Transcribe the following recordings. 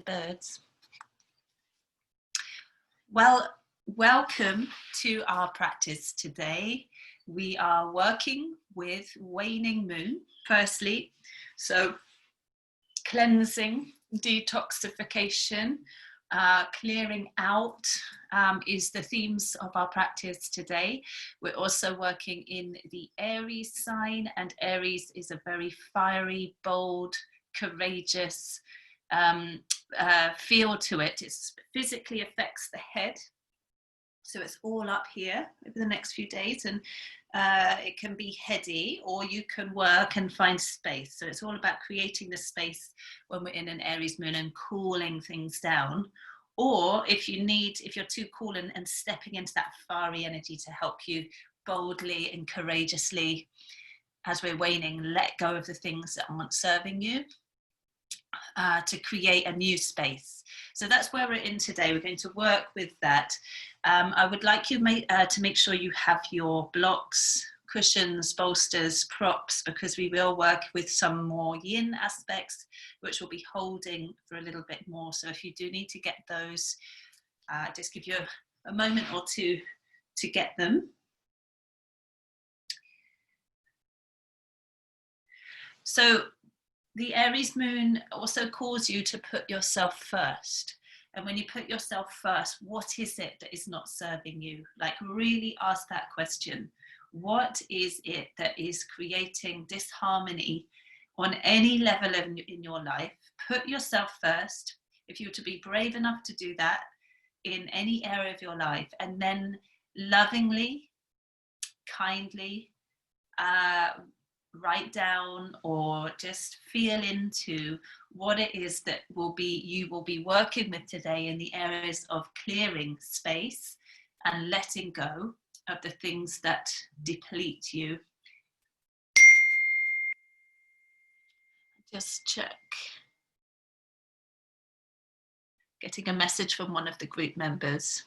birds. Well, welcome to our practice today. We are working with waning moon, firstly. So cleansing, detoxification, clearing out is the themes of our practice today. We're also working in the Aries sign, and Aries is a very fiery, bold, courageous feel to it. It physically affects the head, so it's all up here over the next few days, and it can be heady, or you can work and find space. So it's all about creating the space when we're in an Aries moon and cooling things down. Or if you're too cool and stepping into that fiery energy to help you boldly and courageously, as we're waning, let go of the things that aren't serving you. To create a new space. So that's where we're in today. We're going to work with that. I would like you to make sure you have your blocks, cushions, bolsters, props, because we will work with some more yin aspects, which we'll be holding for a little bit more. So if you do need to get those, just give you a moment or two to get them. So the Aries moon also calls you to put yourself first. And when you put yourself first, what is it that is not serving you? Like, really ask that question. What is it that is creating disharmony on any level in your life? Put yourself first. If you were to be brave enough to do that in any area of your life, and then lovingly, kindly, write down or just feel into what it is that you will be working with today in the areas of clearing space and letting go of the things that deplete you. Just check. Getting a message from one of the group members.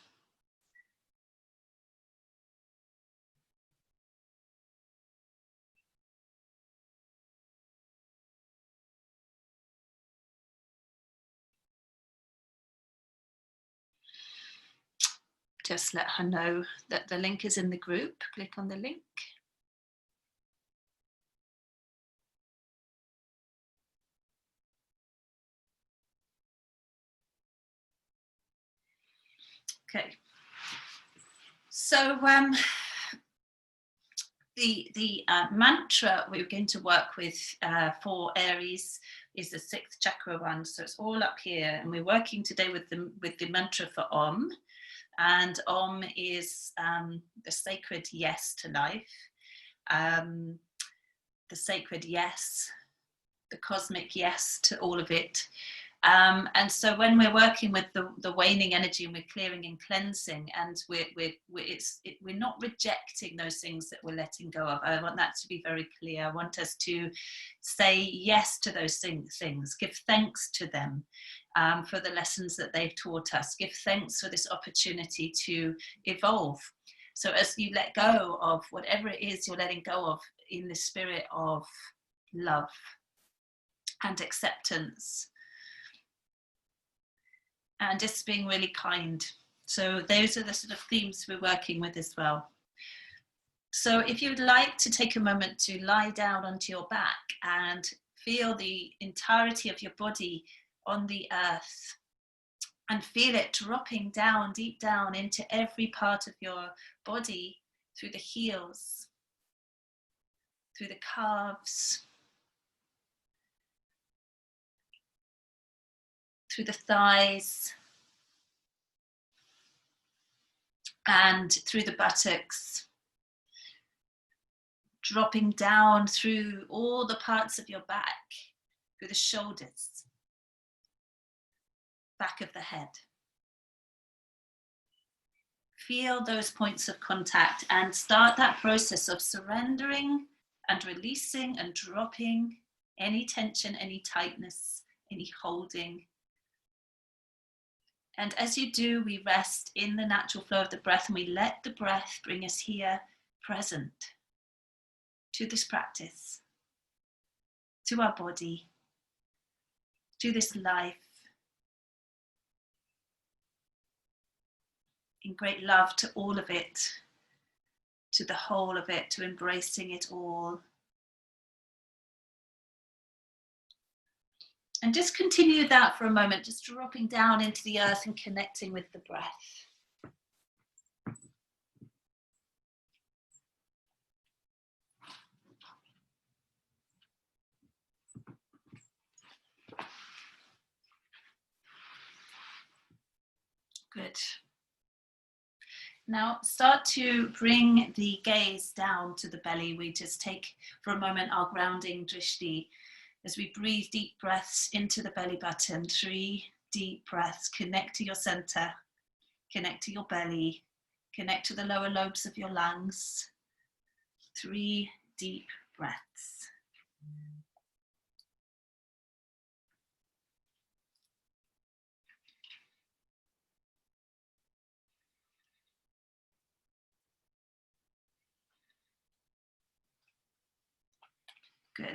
Just let her know that the link is in the group. Click on the link. Okay. So the mantra we're going to work with for Aries is the 6th chakra one. So it's all up here, and we're working today with the mantra for Om. And Om is the sacred yes to life, the sacred yes, the cosmic yes to all of it. And so when we're working with the waning energy, and we're clearing and cleansing, and we're not rejecting those things that we're letting go of. I want that to be very clear. I want us to say yes to those things, give thanks to them for the lessons that they've taught us, give thanks for this opportunity to evolve. So as you let go of whatever it is you're letting go of in the spirit of love and acceptance, and just being really kind. So those are the sort of themes we're working with as well. So if you'd like to take a moment to lie down onto your back and feel the entirety of your body on the earth, and feel it dropping down, deep down into every part of your body, through the heels, through the calves, through the thighs, and through the buttocks, dropping down through all the parts of your back, through the shoulders, back of the head. Feel those points of contact and start that process of surrendering and releasing and dropping any tension, any tightness, any holding. And as you do, we rest in the natural flow of the breath, and we let the breath bring us here, present, to this practice, to our body, to this life, in great love to all of it, to the whole of it, to embracing it all. And just continue that for a moment, just dropping down into the earth and connecting with the breath. Good. Now start to bring the gaze down to the belly. We just take for a moment our grounding drishti as we breathe deep breaths into the belly button. 3 deep breaths. Connect to your center, connect to your belly, connect to the lower lobes of your lungs. 3 deep breaths. Good.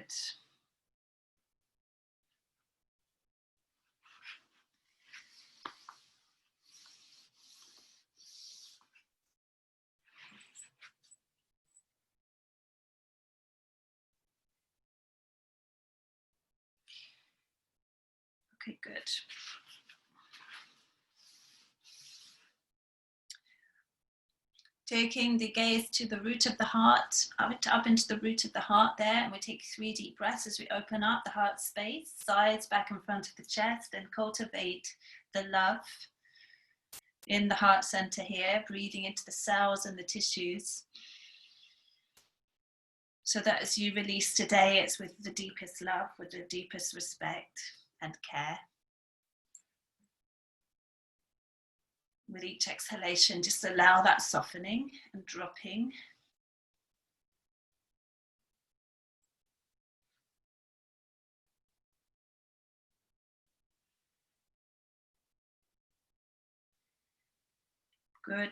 Okay, good. Taking the gaze to the root of the heart, up into the root of the heart there, and we take 3 deep breaths as we open up the heart space, sides back in front of the chest, and cultivate the love in the heart center here, breathing into the cells and the tissues, so that as you release today, it's with the deepest love, with the deepest respect and care. With each exhalation, just allow that softening and dropping. Good.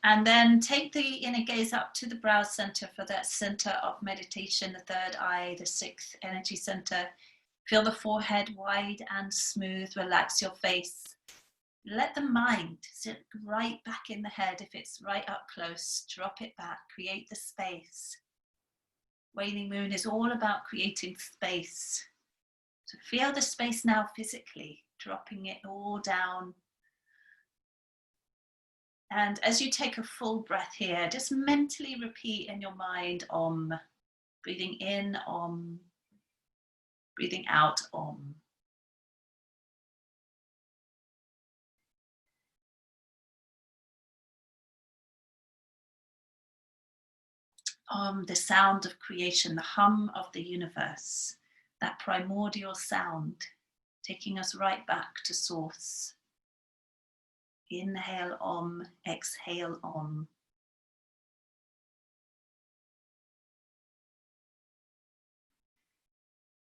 And then take the inner gaze up to the brow center for that center of meditation, the third eye, the 6th energy center. Feel the forehead wide and smooth. Relax your face. Let the mind sit right back in the head. If it's right up close, drop it back, create the space. Waning moon is all about creating space. So feel the space now physically, dropping it all down. And as you take a full breath here, just mentally repeat in your mind Om. Breathing in Om, breathing out Om. The sound of creation, the hum of the universe, that primordial sound, taking us right back to source. Inhale Om, exhale Om.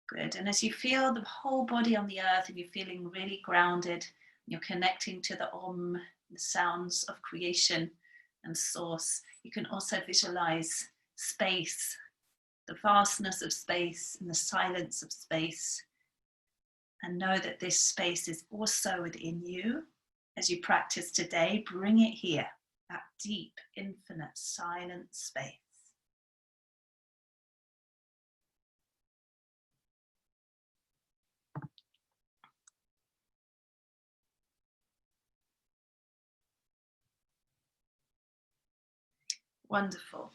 Good, and as you feel the whole body on the earth and you're feeling really grounded, you're connecting to the Om, the sounds of creation and source, you can also visualize space, the vastness of space and the silence of space, and know that this space is also within you. As you practice today, bring it here, that deep, infinite, silent space. Wonderful.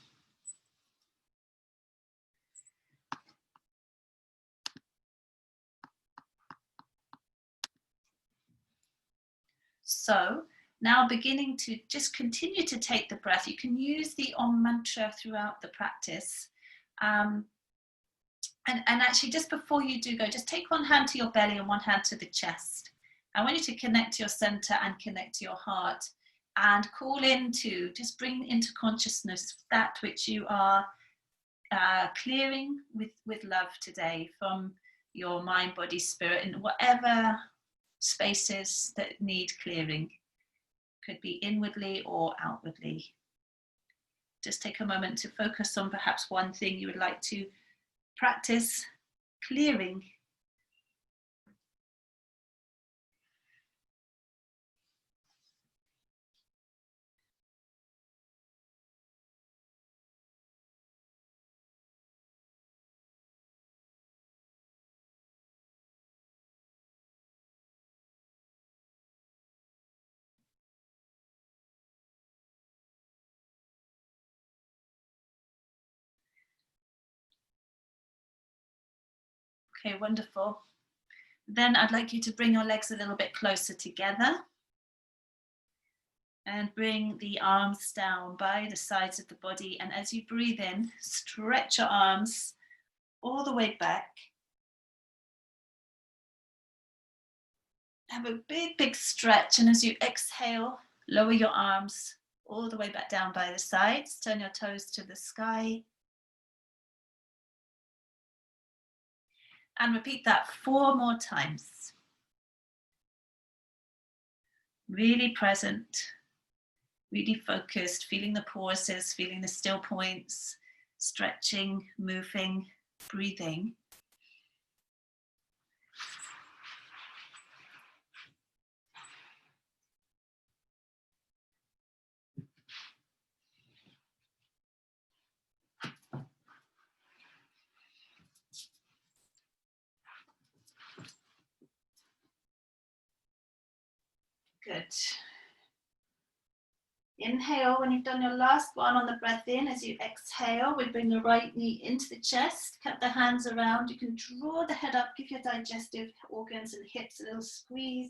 So now beginning to just continue to take the breath. You can use the Om mantra throughout the practice. And actually just before you do go, just take one hand to your belly and one hand to the chest. I want you to connect to your center and connect to your heart and call into, just bring into consciousness that which you are clearing with love today from your mind, body, spirit, and whatever spaces that need clearing. Could be inwardly or outwardly. Just take a moment to focus on perhaps one thing you would like to practice clearing. Okay, wonderful. Then I'd like you to bring your legs a little bit closer together and bring the arms down by the sides of the body. And as you breathe in, stretch your arms all the way back. Have a big, big stretch. And as you exhale, lower your arms all the way back down by the sides. Turn your toes to the sky. And repeat that 4 more times. Really present, really focused, feeling the pauses, feeling the still points, stretching, moving, breathing. Good. Inhale when you've done your last one on the breath in. As you exhale, we bring the right knee into the chest, cut the hands around. You can draw the head up, give your digestive organs and hips a little squeeze.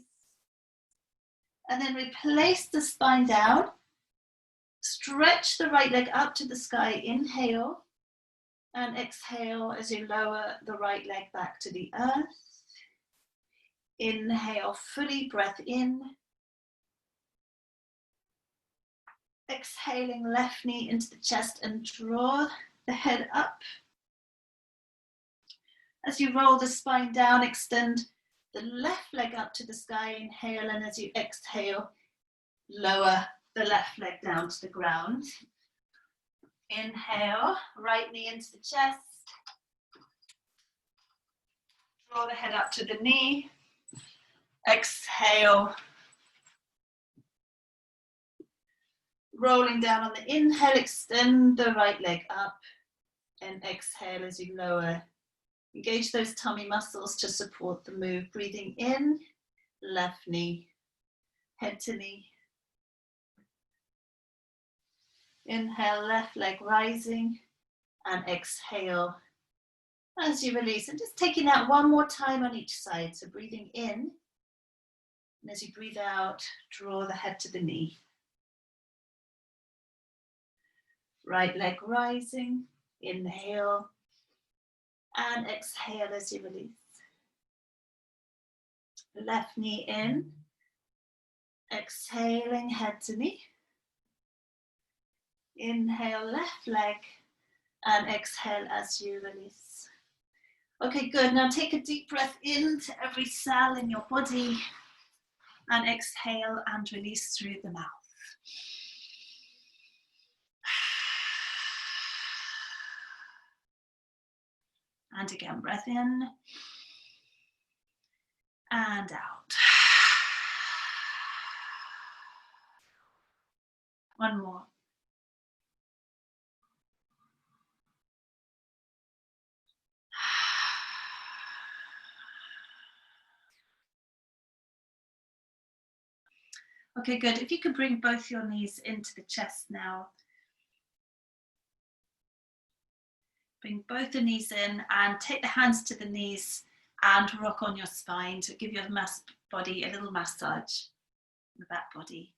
And then replace the spine down. Stretch the right leg up to the sky. Inhale and exhale as you lower the right leg back to the earth. Inhale fully, breath in. Exhaling, left knee into the chest and draw the head up. As you roll the spine down, extend the left leg up to the sky. Inhale, and as you exhale, lower the left leg down to the ground. Inhale, right knee into the chest. Draw the head up to the knee. Exhale. Rolling down on the inhale, extend the right leg up and exhale as you lower. Engage those tummy muscles to support the move. Breathing in, left knee, head to knee. Inhale, left leg rising and exhale as you release. And just taking that one more time on each side. So breathing in, and as you breathe out, draw the head to the knee. Right leg rising, inhale, and exhale as you release. Left knee in, exhaling, head to knee. Inhale, left leg, and exhale as you release. Okay, good. Now take a deep breath into every cell in your body, and exhale and release through the mouth. And again, breath in and out. One more. Okay, good. If you could bring both your knees into the chest now. Bring both the knees in and take the hands to the knees and rock on your spine to give your body a little massage in the back body.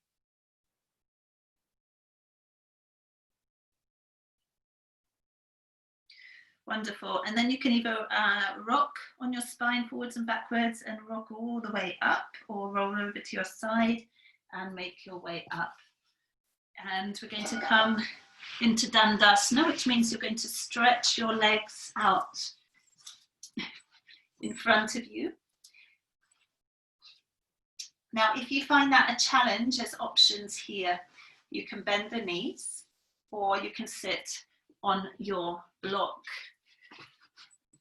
Wonderful. And then you can either rock on your spine forwards and backwards and rock all the way up, or roll over to your side and make your way up. And we're going to come into Dandasana, which means you're going to stretch your legs out in front of you. Now, if you find that a challenge, there's options here. You can bend the knees, or you can sit on your block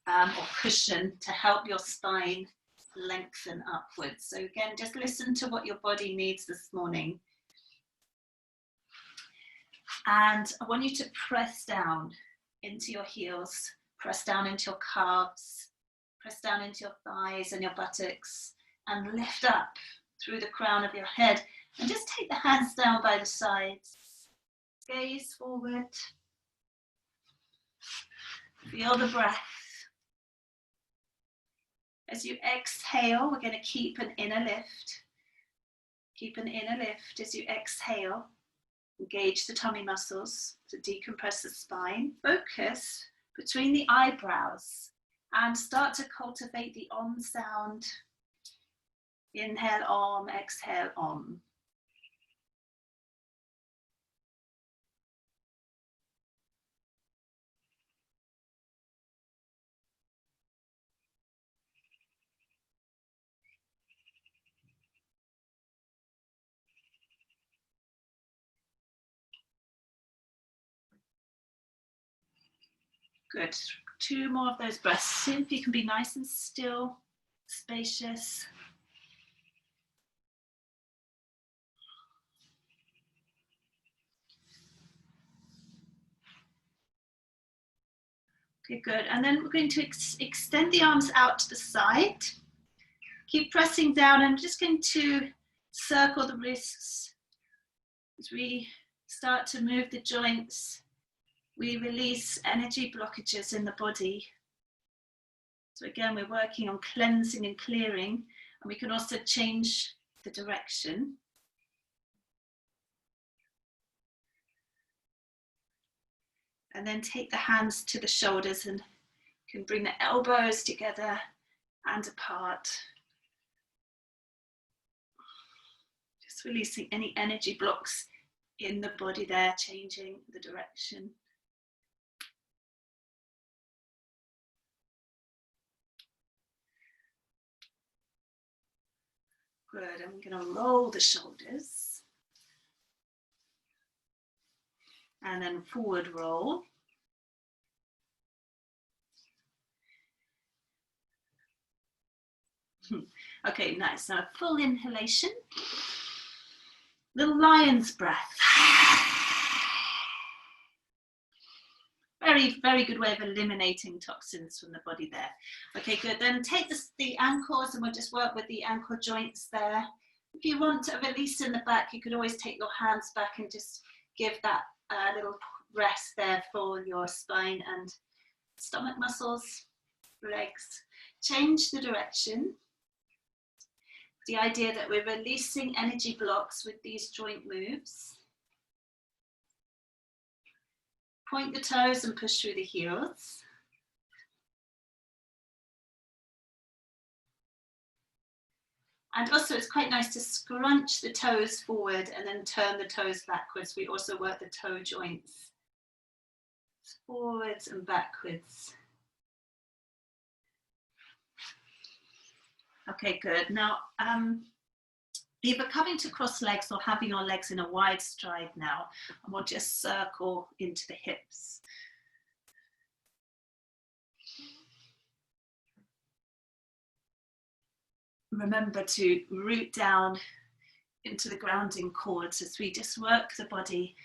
or cushion to help your spine lengthen upwards. So again, just listen to what your body needs this morning. And I want you to press down into your heels, press down into your calves, press down into your thighs and your buttocks, and lift up through the crown of your head. And just take the hands down by the sides. Gaze forward. Feel the breath. As you exhale, we're going to keep an inner lift. Keep an inner lift as you exhale. Engage the tummy muscles to decompress the spine. Focus between the eyebrows and start to cultivate the Om sound. Inhale Om, exhale Om. Good. 2 more of those breaths. See if you can be nice and still, spacious. Okay, good. And then we're going to extend the arms out to the side. Keep pressing down. I'm just going to circle the wrists as we start to move the joints. We release energy blockages in the body. So again, we're working on cleansing and clearing, and we can also change the direction. And then take the hands to the shoulders and you can bring the elbows together and apart. Just releasing any energy blocks in the body there, changing the direction. Good, and we're going to roll the shoulders. And then forward roll. Okay, nice. Now a full inhalation. Little lion's breath. Very, very good way of eliminating toxins from the body there. Okay, good. Then take the ankles and we'll just work with the ankle joints there. If you want a release in the back, you could always take your hands back and just give that little rest there for your spine and stomach muscles, legs. Change the direction. The idea that we're releasing energy blocks with these joint moves. Point the toes and push through the heels. And also it's quite nice to scrunch the toes forward and then turn the toes backwards. We also work the toe joints. Forwards and backwards. Okay, good. Now, either coming to cross legs or having your legs in a wide stride now, and we'll just circle into the hips. Remember to root down into the grounding cords as we just work the body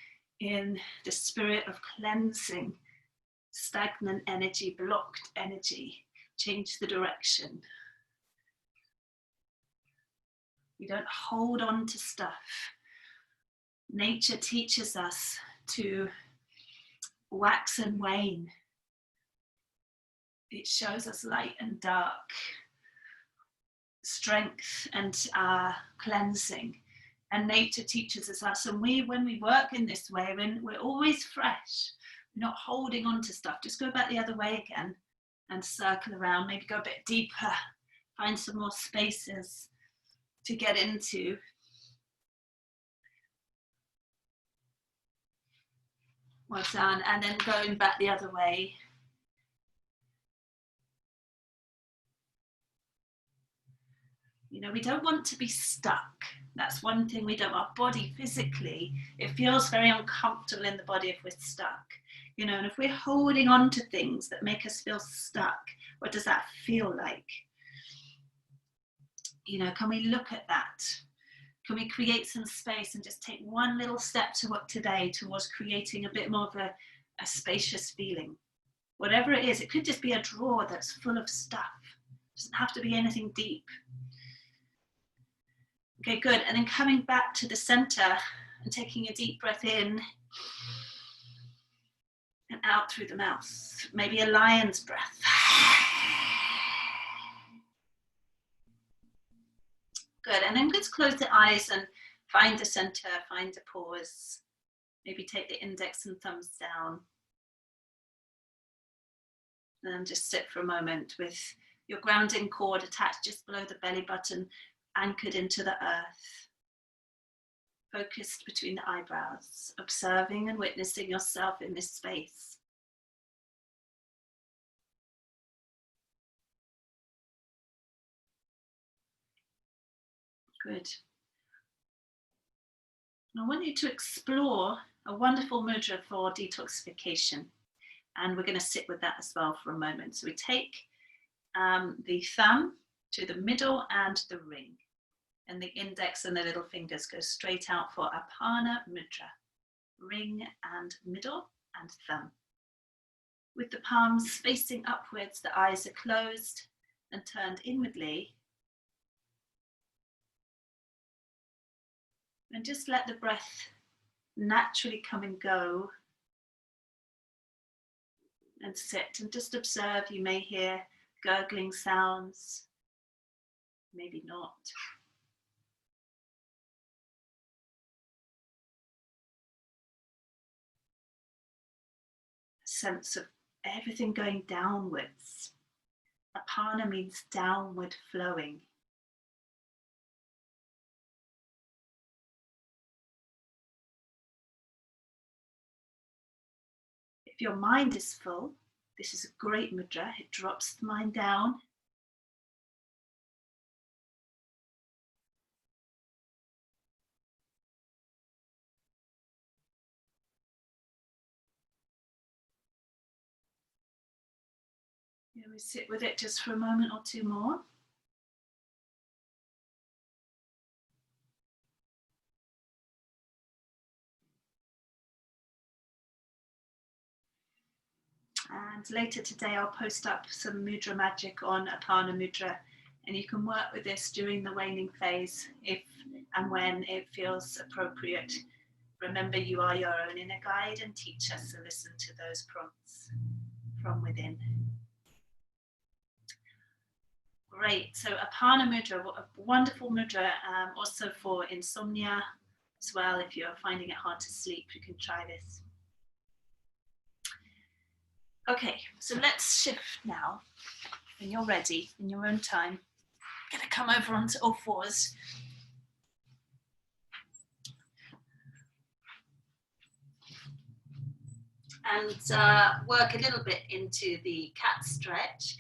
in the spirit of cleansing stagnant energy, blocked energy. Change the direction. We don't hold on to stuff. Nature teaches us to wax and wane. It shows us light and dark, strength and cleansing. And nature teaches us that. And when we work in this way, we're always fresh. We're not holding on to stuff. Just go back the other way again and circle around. Maybe go a bit deeper. Find some more spaces to get into. Well done. And then going back the other way. You know, we don't want to be stuck. That's one thing we don't. Our body physically, it feels very uncomfortable in the body if we're stuck. You know, and if we're holding on to things that make us feel stuck, what does that feel like? You know, can we look at that? Can we create some space and just take one little step today towards creating a bit more of a spacious feeling? Whatever it is, it could just be a drawer that's full of stuff. It doesn't have to be anything deep. Okay, good. And then coming back to the center and taking a deep breath in and out through the mouth. Maybe a lion's breath. Good, and then just close the eyes and find the center, find a pause. Maybe take the index and thumbs down. And just sit for a moment with your grounding cord attached just below the belly button, anchored into the earth. Focused between the eyebrows, observing and witnessing yourself in this space. Good. I want you to explore a wonderful mudra for detoxification. And we're going to sit with that as well for a moment. So we take the thumb to the middle and the ring. And the index and the little fingers go straight out for Apana Mudra. Ring and middle and thumb. With the palms facing upwards, the eyes are closed and turned inwardly. And just let the breath naturally come and go. And sit and just observe. You may hear gurgling sounds, maybe not. A sense of everything going downwards. Apana means downward flowing. If your mind is full, this is a great mudra. It drops the mind down. Yeah, we sit with it just for a moment or two more. And later today, I'll post up some mudra magic on Apana Mudra, and you can work with this during the waning phase if and when it feels appropriate. Remember, you are your own inner guide and teacher, so listen to those prompts from within. Great, so Apana Mudra, a wonderful mudra, also for insomnia as well. If you're finding it hard to sleep, you can try this. Okay, so let's shift now. When you're ready, in your own time, I'm gonna come over onto all fours. And work a little bit into the cat stretch.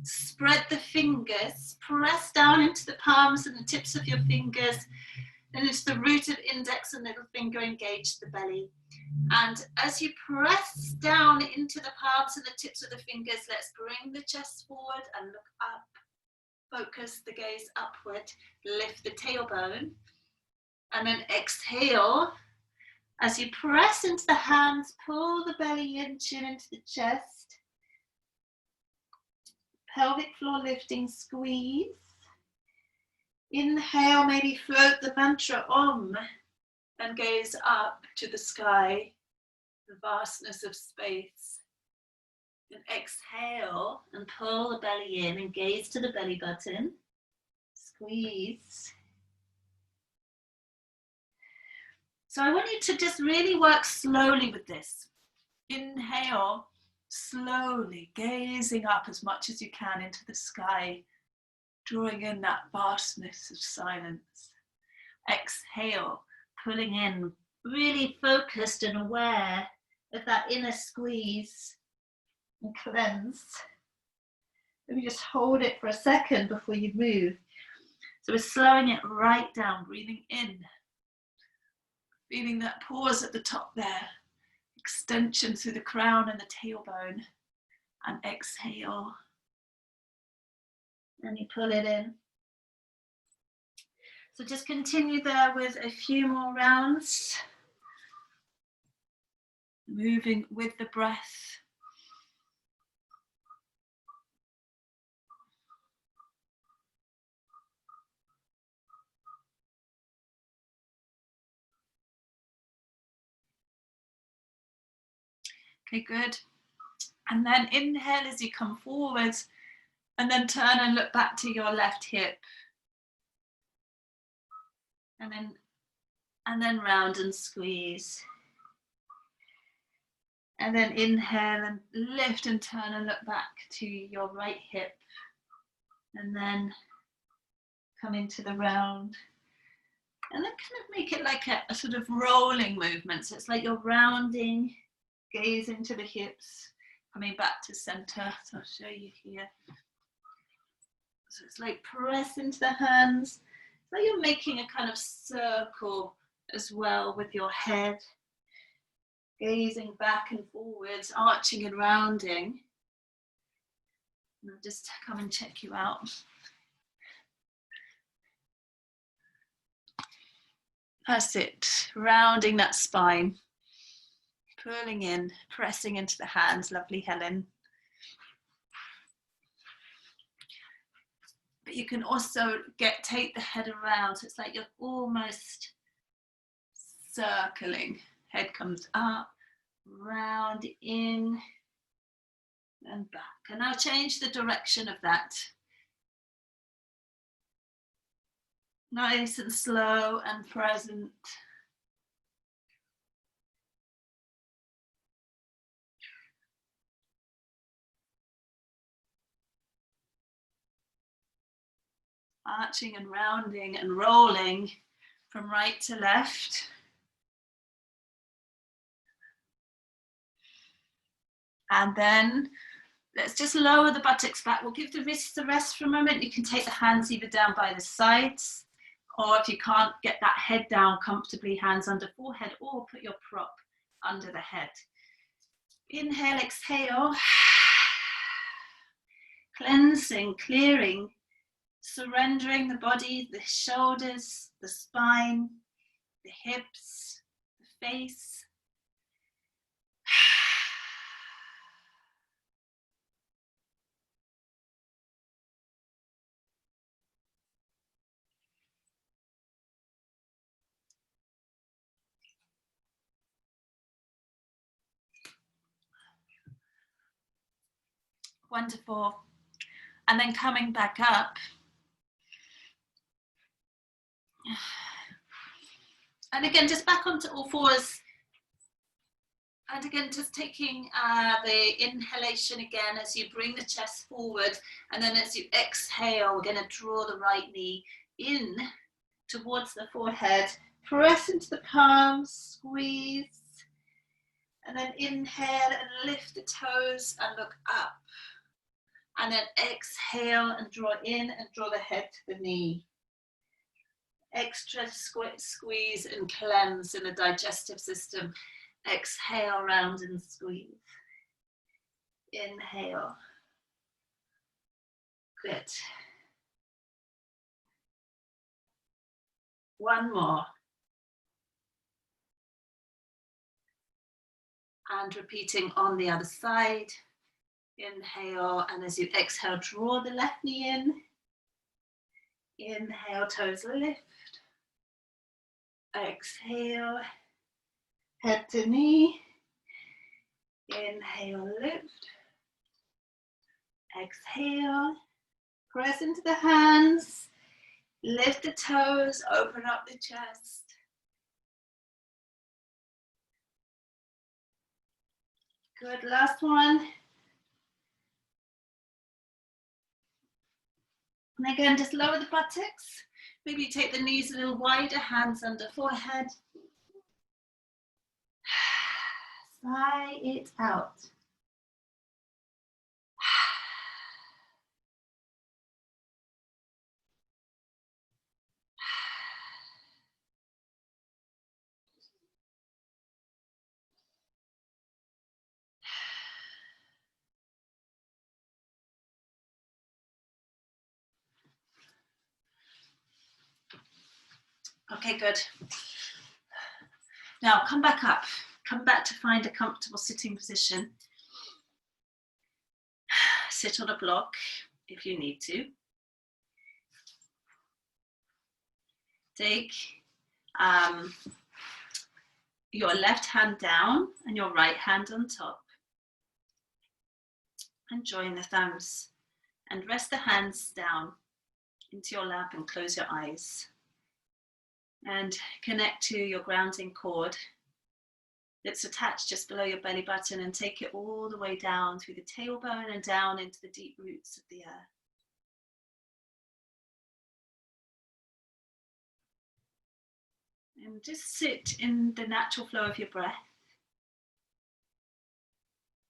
Spread the fingers, press down into the palms and the tips of your fingers, and into the root of index and little finger, engage the belly. And as you press down into the palms and the tips of the fingers, let's bring the chest forward and look up. Focus the gaze upward, lift the tailbone, and then exhale. As you press into the hands, pull the belly in, chin into the chest. Pelvic floor lifting, squeeze. Inhale, maybe float the mantra Om and gaze up to the sky, the vastness of space. And exhale and pull the belly in and gaze to the belly button. Squeeze. So I want you to just really work slowly with this. Inhale, slowly gazing up as much as you can into the sky, drawing in that vastness of silence. Exhale, pulling in, really focused and aware of that inner squeeze and cleanse. Maybe just hold it for a second before you move. So we're slowing it right down, breathing in. Feeling that pause at the top there, extension through the crown and the tailbone, and exhale, and you pull it in. So just continue there with a few more rounds, moving with the breath. Okay, good. And then inhale as you come forward, and then turn and look back to your left hip. and then round and squeeze. And then inhale and lift and turn and look back to your right hip. And then come into the round. And then kind of make it like a sort of rolling movement. So it's like you're rounding, gazing to the hips, coming back to center. So I'll show you here. So it's like press into the hands. It's like you're making a kind of circle as well with your head. Gazing back and forwards, arching and rounding. And I'll just come and check you out. That's it, rounding that spine. Pulling in, pressing into the hands, lovely Helen. But you can also take the head around, so it's like you're almost circling. Head comes up, round in, and back. And now change the direction of that. Nice and slow and present. Arching and rounding and rolling from right to left. And then let's just lower the buttocks back. We'll give the wrists a rest for a moment. You can take the hands either down by the sides, or if you can't get that head down comfortably, hands under forehead, or put your prop under the head. Inhale, exhale. Cleansing, clearing, surrendering the body, the shoulders, the spine, the hips, the face. Wonderful. And then coming back up. And again, just back onto all fours. And again, just taking the inhalation again as you bring the chest forward. And then as you exhale, we're going to draw the right knee in towards the forehead. Press into the palms, squeeze. And then inhale and lift the toes and look up. And then exhale and draw in and draw the head to the knee. Extra squeeze and cleanse in the digestive system. Exhale, round and squeeze. Inhale. Good. One more. And repeating on the other side. Inhale, and as you exhale, draw the left knee in. Inhale, toes lift. Exhale, head to knee. Inhale, lift. Exhale, press into the hands. Lift the toes, open up the chest. Good, last one. And again, just lower the buttocks. Maybe take the knees a little wider, hands under forehead. Sigh it out. Okay, good. Now come back up. Come back to find a comfortable sitting position. Sit on a block if you need to. Take your left hand down and your right hand on top. And join the thumbs. And rest the hands down into your lap and close your eyes. And connect to your grounding cord that's attached just below your belly button, and take it all the way down through the tailbone and down into the deep roots of the earth. And just sit in the natural flow of your breath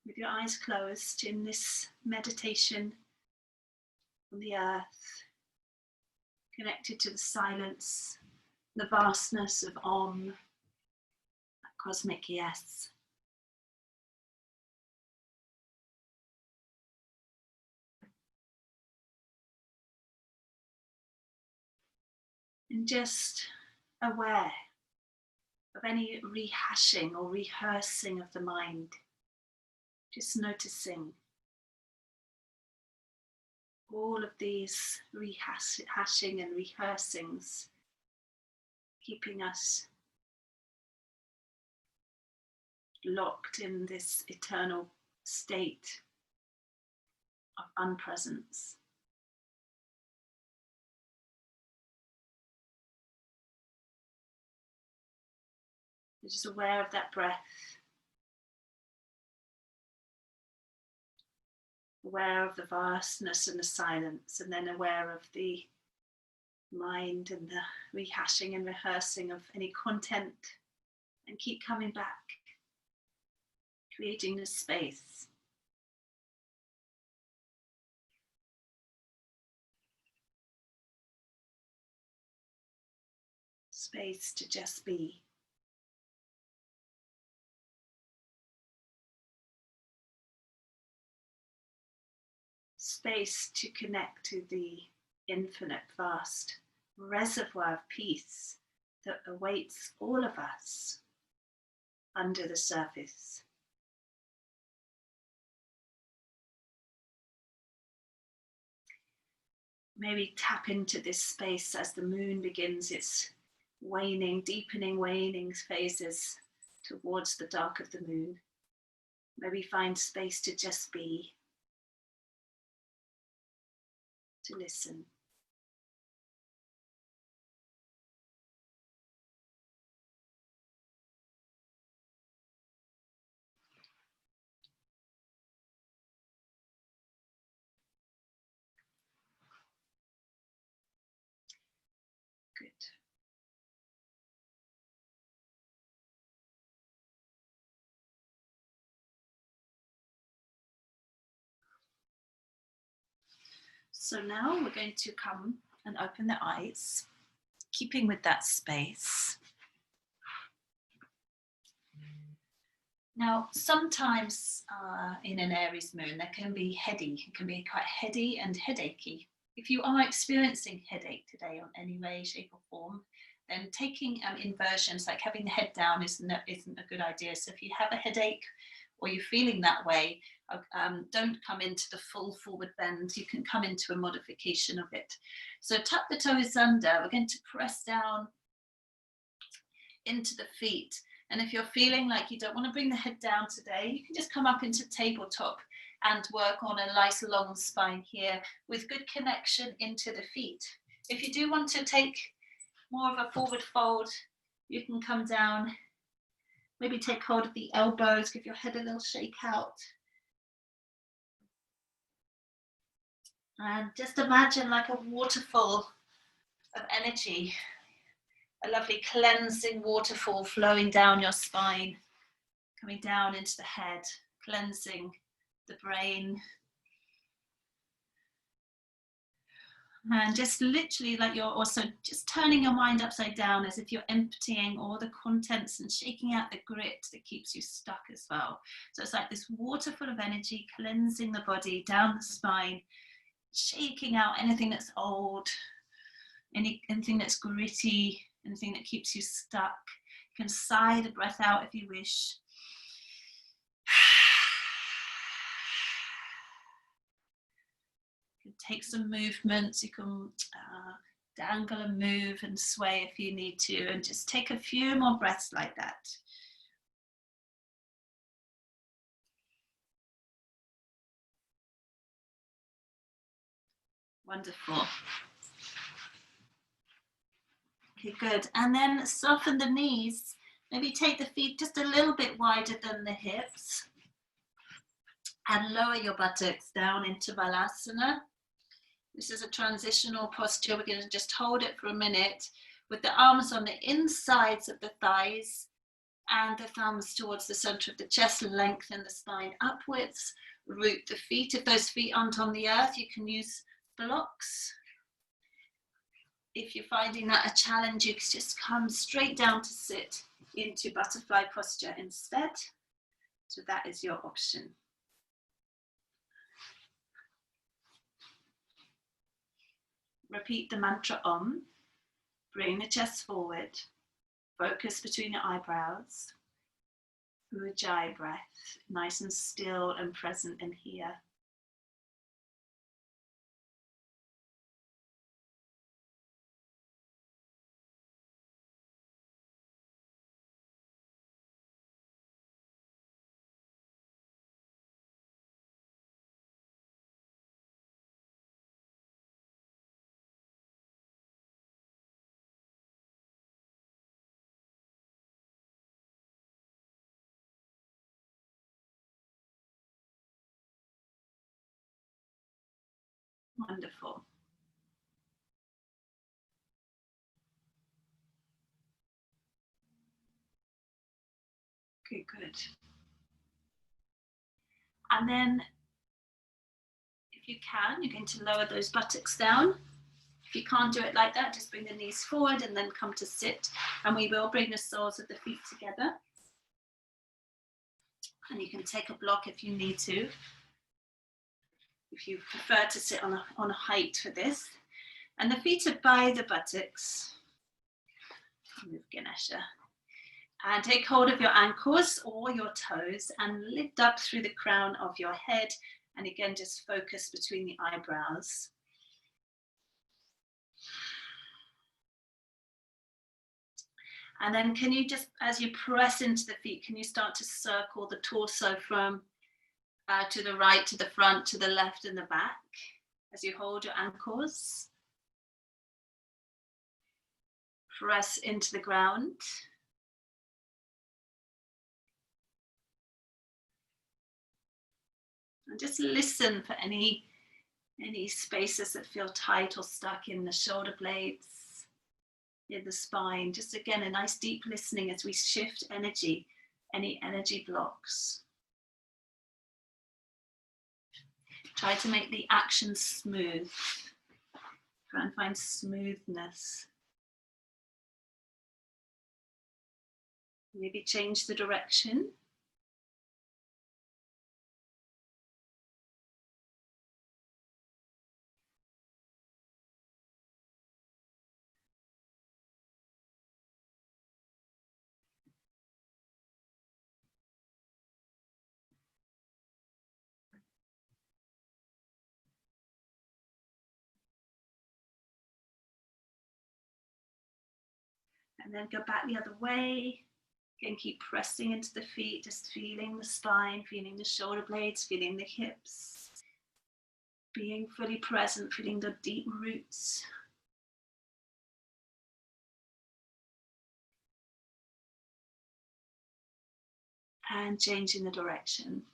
with your eyes closed in this meditation on the earth, connected to the silence, the vastness of Om, that cosmic yes. And just aware of any rehashing or rehearsing of the mind. Just noticing all of these rehashing and rehearsings, keeping us locked in this eternal state of unpresence. You're just aware of that breath, aware of the vastness and the silence, and then aware of the mind and the rehashing and rehearsing of any content, and keep coming back, creating this space. Space to just be. Space to connect to the infinite, vast reservoir of peace that awaits all of us under the surface. Maybe tap into this space as the moon begins its waning, deepening waning phases towards the dark of the moon. Maybe find space to just be, to listen. Good. So now we're going to come and open the eyes, keeping with that space. Now, sometimes in an Aries moon, there can be heady. It can be quite heady and headachy. If you are experiencing headache today on any way, shape or form, then taking inversions, like having the head down, isn't a good idea. So if you have a headache or you're feeling that way, don't come into the full forward bend. You can come into a modification of it. So tuck the toes under. We're going to press down into the feet. And if you're feeling like you don't want to bring the head down today, you can just come up into tabletop and work on a nice long spine here with good connection into the feet. If you do want to take more of a forward fold, you can come down, maybe take hold of the elbows, give your head a little shake out. And just imagine like a waterfall of energy, a lovely cleansing waterfall flowing down your spine, coming down into the head, cleansing the brain. And just literally like you're also just turning your mind upside down, as if you're emptying all the contents and shaking out the grit that keeps you stuck as well. So it's like this waterfall of energy cleansing the body down the spine, shaking out anything that's old, anything that's gritty, anything that keeps you stuck. You can sigh the breath out if you wish. You can take some movements. You can dangle and move and sway if you need to, and just take a few more breaths like that. Wonderful. Okay, good. And then soften the knees. Maybe take the feet just a little bit wider than the hips. And lower your buttocks down into Balasana. This is a transitional posture. We're going to just hold it for a minute with the arms on the insides of the thighs and the thumbs towards the center of the chest. Lengthen the spine upwards. Root the feet. If those feet aren't on the earth, you can use blocks. If you're finding that a challenge, you can just come straight down to sit into butterfly posture instead. So that is your option. Repeat the mantra Om. Bring the chest forward. Focus between your eyebrows. Ujjayi breath, nice and still and present in here. Wonderful. Okay, good. And then, if you can, you're going to lower those buttocks down. If you can't do it like that, just bring the knees forward and then come to sit. And we will bring the soles of the feet together. And you can take a block if you need to. If you prefer to sit on a height for this. And the feet are by the buttocks. Move Ganesha. And take hold of your ankles or your toes and lift up through the crown of your head. And again, just focus between the eyebrows. And then can you just, as you press into the feet, can you start to circle the torso from to the right, to the front, to the left and the back as you hold your ankles? Press into the ground. And just listen for any spaces that feel tight or stuck in the shoulder blades, in the spine. Just again, a nice deep listening as we shift energy, any energy blocks. Try to make the action smooth. Try and find smoothness. Maybe change the direction. And then go back the other way. Again, keep pressing into the feet, just feeling the spine, feeling the shoulder blades, feeling the hips. Being fully present, feeling the deep roots. And changing the direction.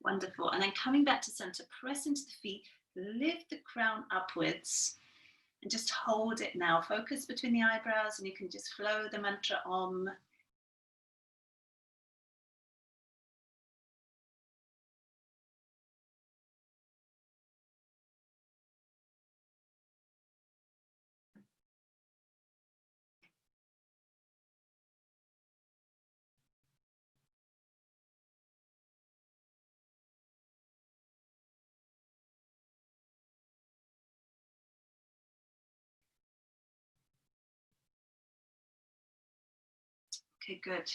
Wonderful. And then coming back to center, press into the feet, lift the crown upwards and just hold it now. Focus between the eyebrows and you can just flow the mantra Om. Okay, good.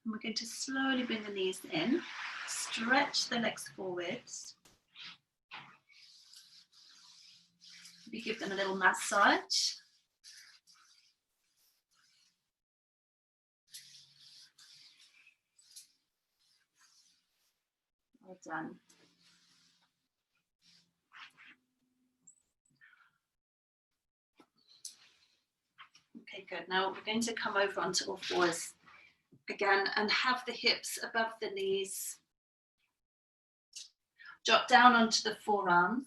And we're going to slowly bring the knees in, stretch the legs forwards. Maybe give them a little massage. Well done. Okay, good. Now we're going to come over onto all fours again and have the hips above the knees. Drop down onto the forearms.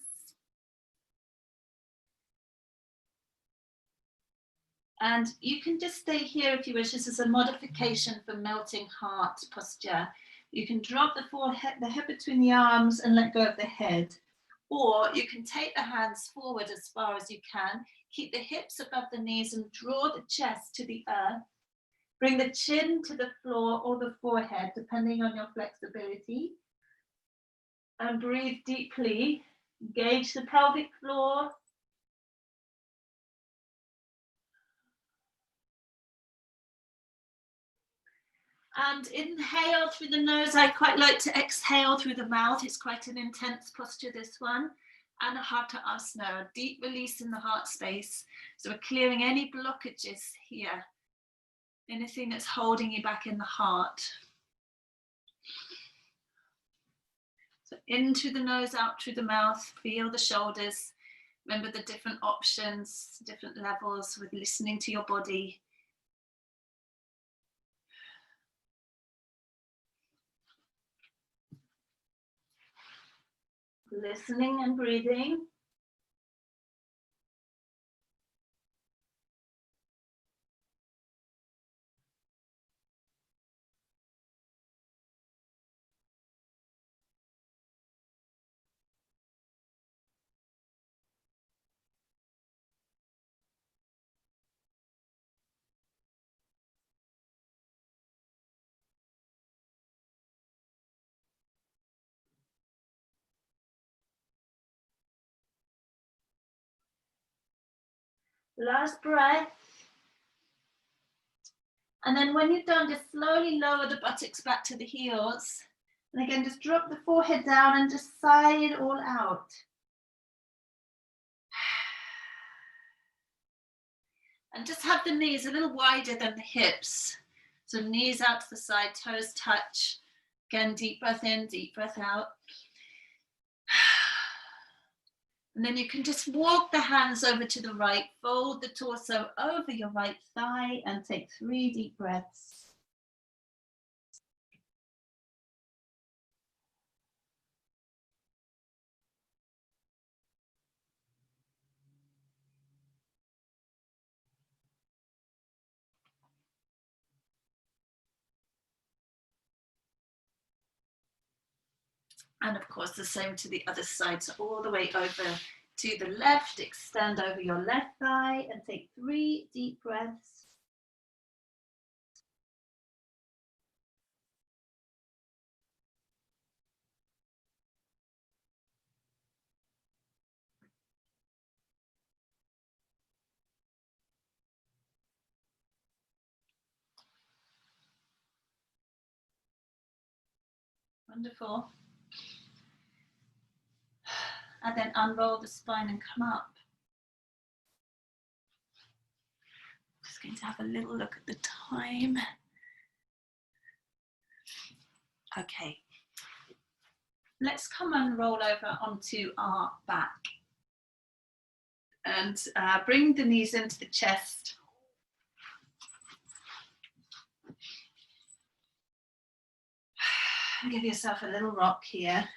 And you can just stay here if you wish. This is a modification for melting heart posture. You can drop the forehead, the head between the arms and let go of the head. Or you can take the hands forward as far as you can. Keep the hips above the knees and draw the chest to the earth. Bring the chin to the floor or the forehead, depending on your flexibility. And breathe deeply. Engage the pelvic floor. And inhale through the nose. I quite like to exhale through the mouth. It's quite an intense posture, this one. Anahata Asana, a deep release in the heart space. So we're clearing any blockages here. Anything that's holding you back in the heart. So in through the nose, out through the mouth. Feel the shoulders. Remember the different options, different levels with listening to your body. Listening and breathing. Last breath. And then when you're done, just slowly lower the buttocks back to the heels. And again, just drop the forehead down and just sigh it all out. And just have the knees a little wider than the hips. So knees out to the side, toes touch. Again, deep breath in, deep breath out. And then you can just walk the hands over to the right, fold the torso over your right thigh and take 3 deep breaths. And of course, the same to the other side. So all the way over to the left, extend over your left thigh and take 3 deep breaths. Wonderful. And then unroll the spine and come up. Just going to have a little look at the time. Okay. Let's come and roll over onto our back. And bring the knees into the chest. Give yourself a little rock here.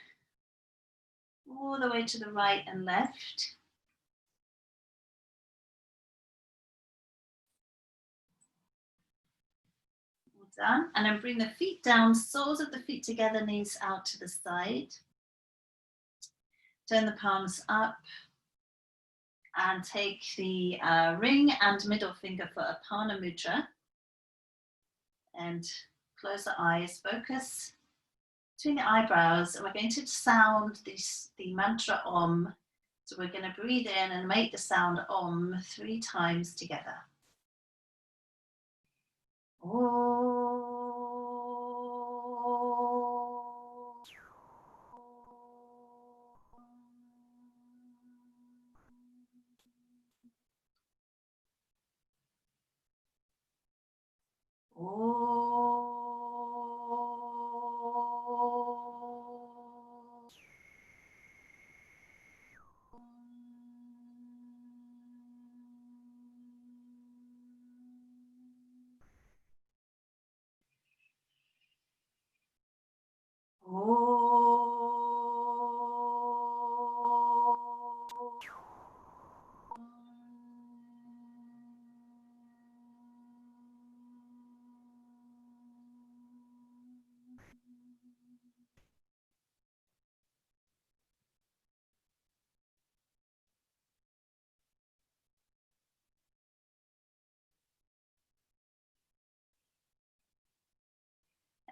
All the way to the right and left. All done. And then bring the feet down, soles of the feet together, knees out to the side. Turn the palms up. And take the ring and middle finger for Apana Mudra. And close the eyes, focus between the eyebrows, and we're going to sound the mantra Om. So we're going to breathe in and make the sound Om 3 times together. Om.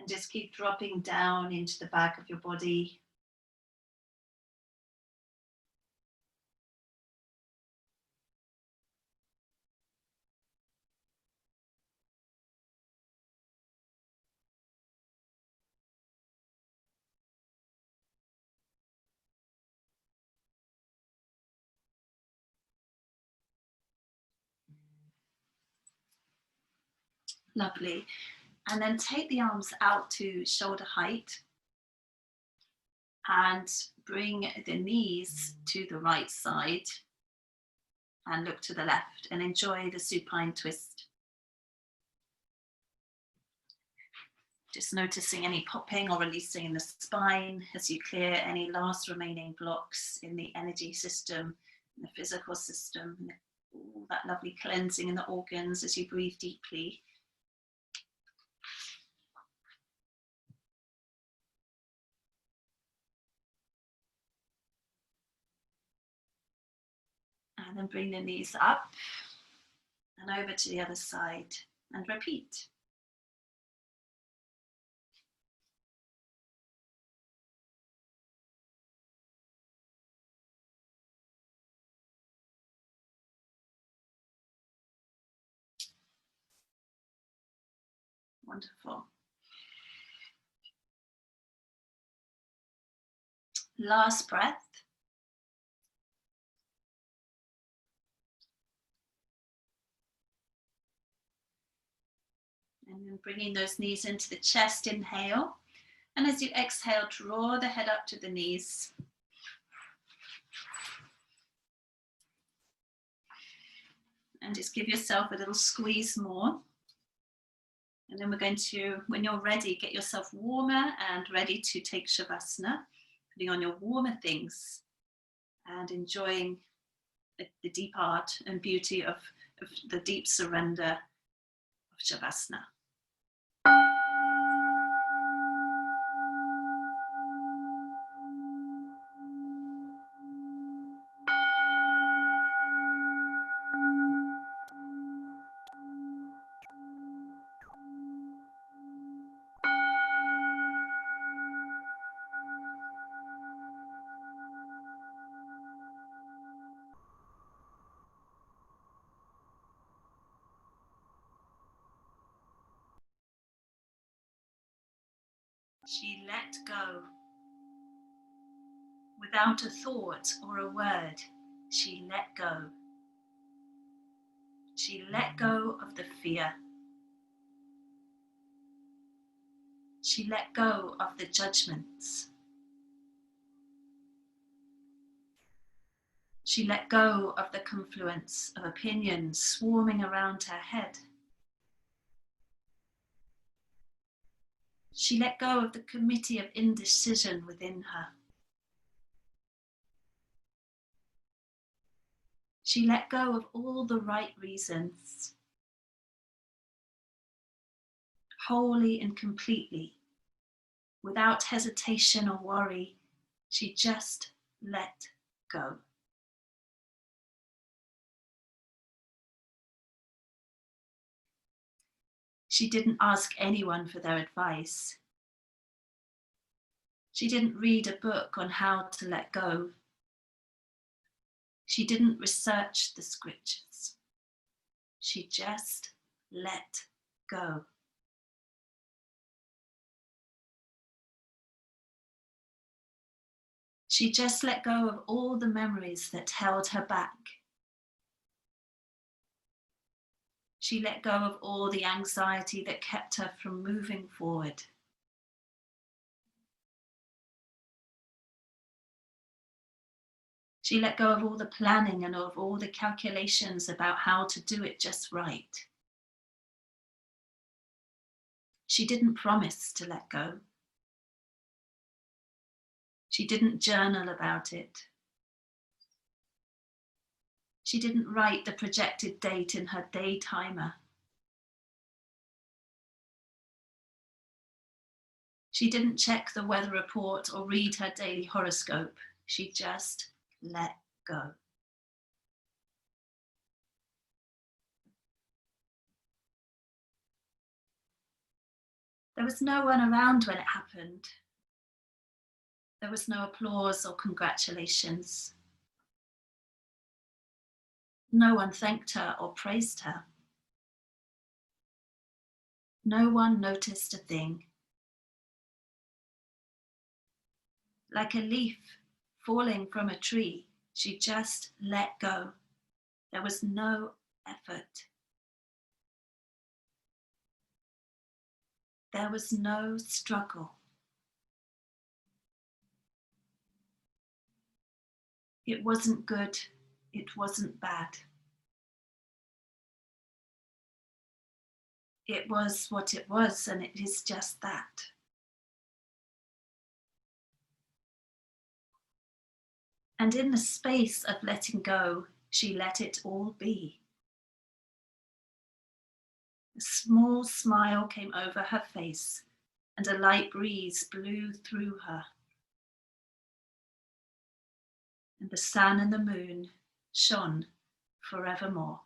And just keep dropping down into the back of your body. Lovely. And then take the arms out to shoulder height and bring the knees to the right side and look to the left and enjoy the supine twist. Just noticing any popping or releasing in the spine as you clear any last remaining blocks in the energy system, in the physical system, and all that lovely cleansing in the organs as you breathe deeply. And then bring the knees up and over to the other side and repeat. Wonderful. Last breath. And then bringing those knees into the chest, inhale. And as you exhale, draw the head up to the knees. And just give yourself a little squeeze more. And then we're going to, when you're ready, get yourself warmer and ready to take Shavasana, putting on your warmer things and enjoying the deep art and beauty of the deep surrender of Shavasana. She let go. Without a thought or a word, she let go. She let go of the fear. She let go of the judgments. She let go of the confluence of opinions swarming around her head. She let go of the committee of indecision within her. She let go of all the right reasons. Wholly and completely, without hesitation or worry, she just let go. She didn't ask anyone for their advice. She didn't read a book on how to let go. She didn't research the scriptures. She just let go. She just let go of all the memories that held her back. She let go of all the anxiety that kept her from moving forward. She let go of all the planning and of all the calculations about how to do it just right. She didn't promise to let go. She didn't journal about it. She didn't write the projected date in her day timer. She didn't check the weather report or read her daily horoscope. She just let go. There was no one around when it happened. There was no applause or congratulations. No one thanked her or praised her. No one noticed a thing. Like a leaf falling from a tree, she just let go. There was no effort. There was no struggle. It wasn't good. It wasn't bad. It was what it was, and it is just that. And in the space of letting go, she let it all be. A small smile came over her face, and a light breeze blew through her. And the sun and the moon shone forevermore.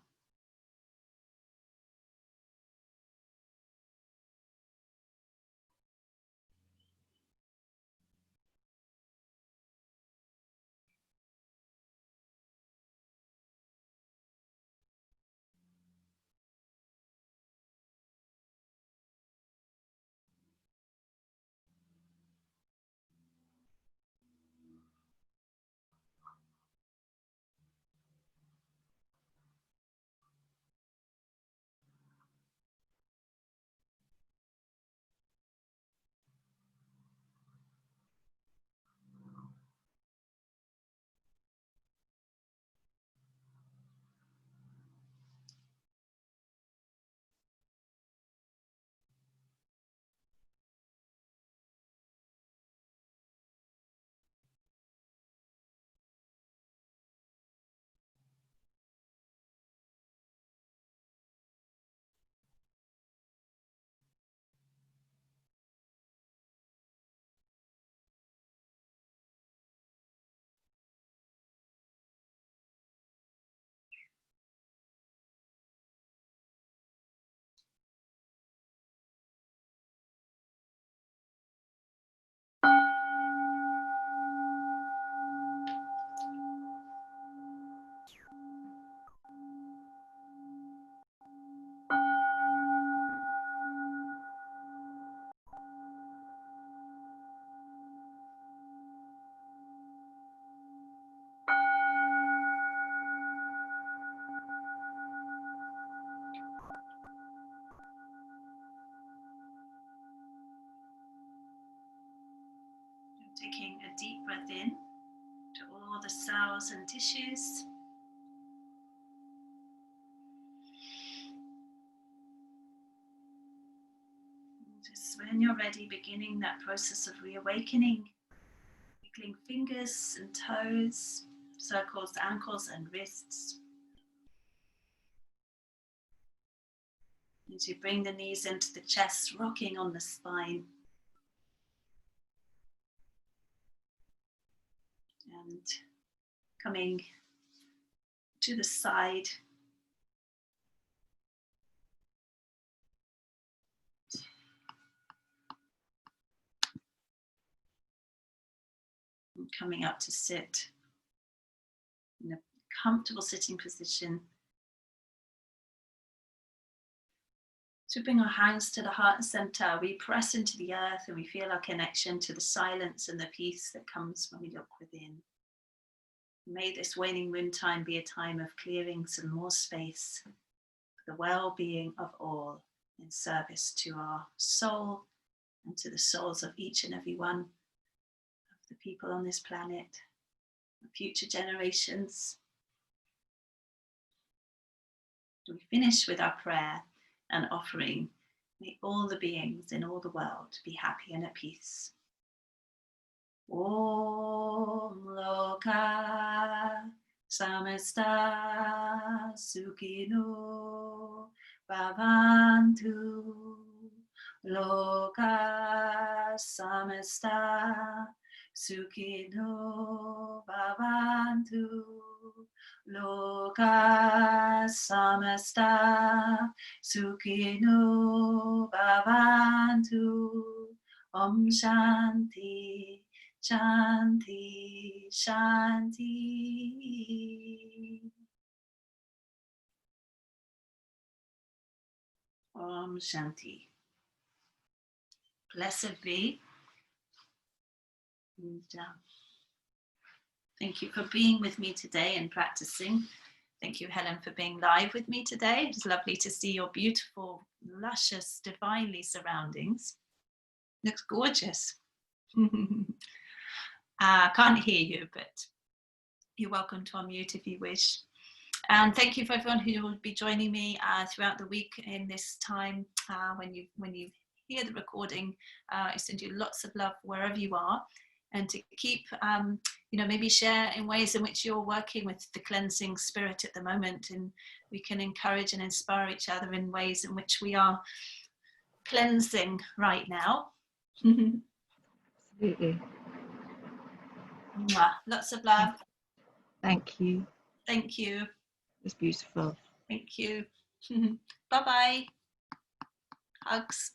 Taking a deep breath in to all the cells and tissues. Just when you're ready, beginning that process of reawakening, wiggling fingers and toes, circles, ankles and wrists. As you bring the knees into the chest, rocking on the spine. And coming to the side. And coming up to sit in a comfortable sitting position. So we bring our hands to the heart and center. We press into the earth and we feel our connection to the silence and the peace that comes when we look within. May this waning moon time be a time of clearing some more space for the well-being of all in service to our soul and to the souls of each and every one of the people on this planet, future generations. We finish with our prayer and offering. May all the beings in all the world be happy and at peace. Om Loka Samasta Sukhino Bhavantu. Loka Samasta Sukhino bhavantu loka samasta Sukhino bhavantu. Om Shanti, Shanti, Shanti. Om Shanti. Blessed be. And, thank you for being with me today and practicing. Thank you, Helen, for being live with me today. It's lovely to see your beautiful, luscious, divinely surroundings. Looks gorgeous. I can't hear you, but you're welcome to unmute if you wish. And thank you for everyone who will be joining me throughout the week in this time. When you hear the recording, I send you lots of love wherever you are, and to keep, maybe share in ways in which you're working with the cleansing spirit at the moment, and we can encourage and inspire each other in ways in which we are cleansing right now. Absolutely. Lots of love. Thank you. Thank you. It's beautiful. Thank you. Bye-bye. Hugs.